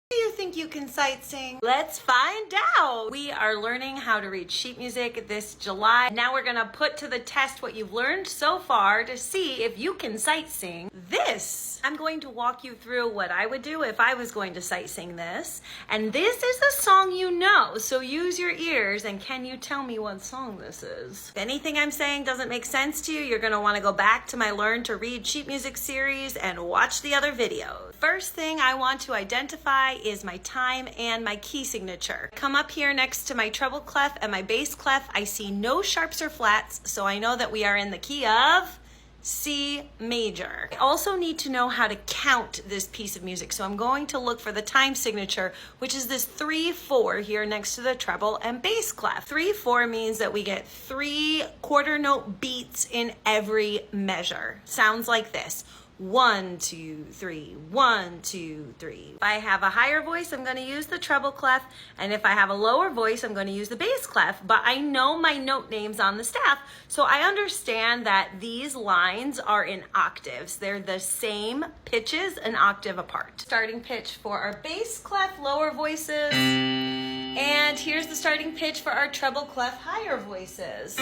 Do you think you can sight sing? Let's find out. We are learning how to read sheet music this July. Now we're gonna put to the test what you've learned so far to see if you can sight sing this. I'm going to walk you through what I would do if I was going to sight sing this. And this is a song you know, so use your ears and can you tell me what song this is? If anything I'm saying doesn't make sense to you, you're gonna wanna go back to my Learn to Read Sheet Music series and watch the other videos. First thing I want to identify is my time and my key signature. Come up here next to my treble clef and my bass clef. I see no sharps or flats, so I know that we are in the key of C major. I also need to know how to count this piece of music, so I'm going to look for the time signature, which is this 3/4 here next to the treble and bass clef. 3/4 means that we get 3 quarter note beats in every measure. Sounds like this. 1, 2, 3, 1, 2, 3. If I have a higher voice, I'm going to use the treble clef, and if I have a lower voice, I'm going to use the bass clef, but I know my note names on the staff, so I understand that these lines are in octaves. They're the same pitches, an octave apart. Starting pitch for our bass clef, lower voices, and here's the starting pitch for our treble clef, higher voices.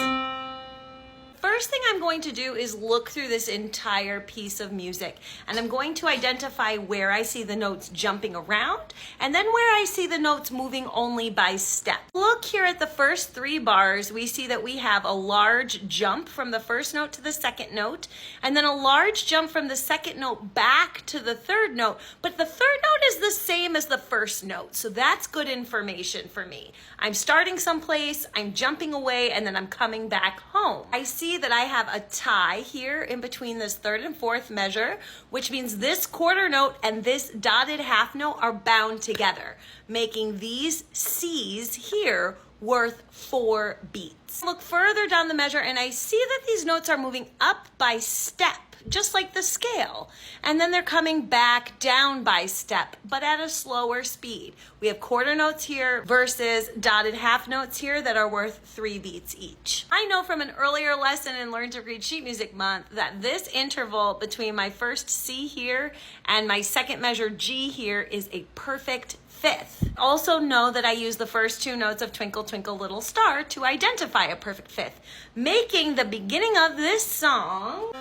First thing I'm going to do is look through this entire piece of music, and I'm going to identify where I see the notes jumping around and then where I see the notes moving only by step. Look here at the first 3 bars. We see that we have a large jump from the first note to the second note, and then a large jump from the second note back to the third note, but the third note is the same as the first note, so that's good information for me. I'm starting someplace, I'm jumping away, and then I'm coming back home. I see that I have a tie here in between this 3rd and 4th measure, which means this quarter note and this dotted half note are bound together, making these C's here worth 4 beats. Look further down the measure and I see that these notes are moving up by step, just like the scale. And then they're coming back down by step, but at a slower speed. We have quarter notes here versus dotted half notes here that are worth 3 beats each. I know from an earlier lesson in Learn to Read Sheet Music Month that this interval between my first C here and my second measure G here is a perfect 5th. Also know that I use the first 2 notes of Twinkle Twinkle Little Star to identify a perfect 5th, making the beginning of this song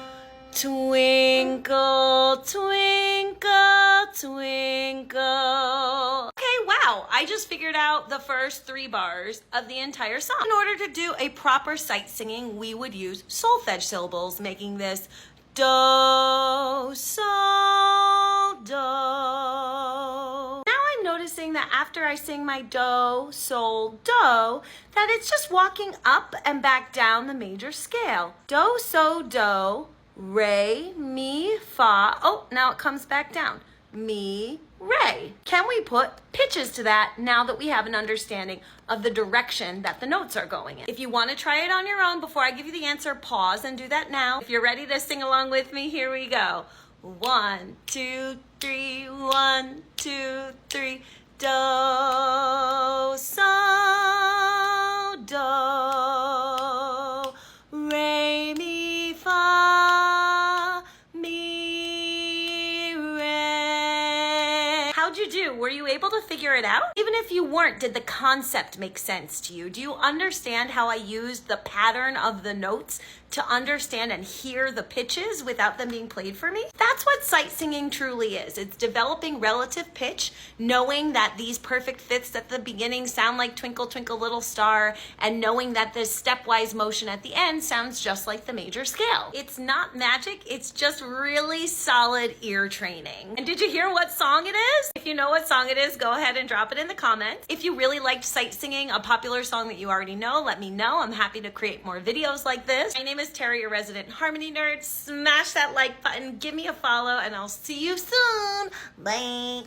Twinkle, twinkle, twinkle. Okay, wow, I just figured out the first 3 bars of the entire song. In order to do a proper sight singing, we would use solfege syllables, making this do, sol, do. Now I'm noticing that after I sing my do, sol, do, that it's just walking up and back down the major scale. Do, so, do, re, mi, fa. Oh, now it comes back down. Mi, re. Can we put pitches to that now that we have an understanding of the direction that the notes are going in? If you want to try it on your own before I give you the answer, pause and do that now. If you're ready to sing along with me, here we go. 1, 2, 3, 1, 2, 3. Do, sol, do, re, mi, fa, mi, re. How'd you do? Were you able to figure it out? Even if you weren't, did the concept make sense to you? Do you understand how I used the pattern of the notes to understand and hear the pitches without them being played for me? That's what sight singing truly is. It's developing relative pitch, knowing that these perfect 5ths at the beginning sound like Twinkle Twinkle Little Star, and knowing that this stepwise motion at the end sounds just like the major scale. It's not magic, it's just really solid ear training. And did you hear what song it is? If you know what song it is, go ahead and drop it in the comments. If you really liked sight singing, a popular song that you already know, let me know. I'm happy to create more videos like this. My name is Terry, your resident harmony nerd. Smash that like button, give me a follow, and I'll see you soon. Bye.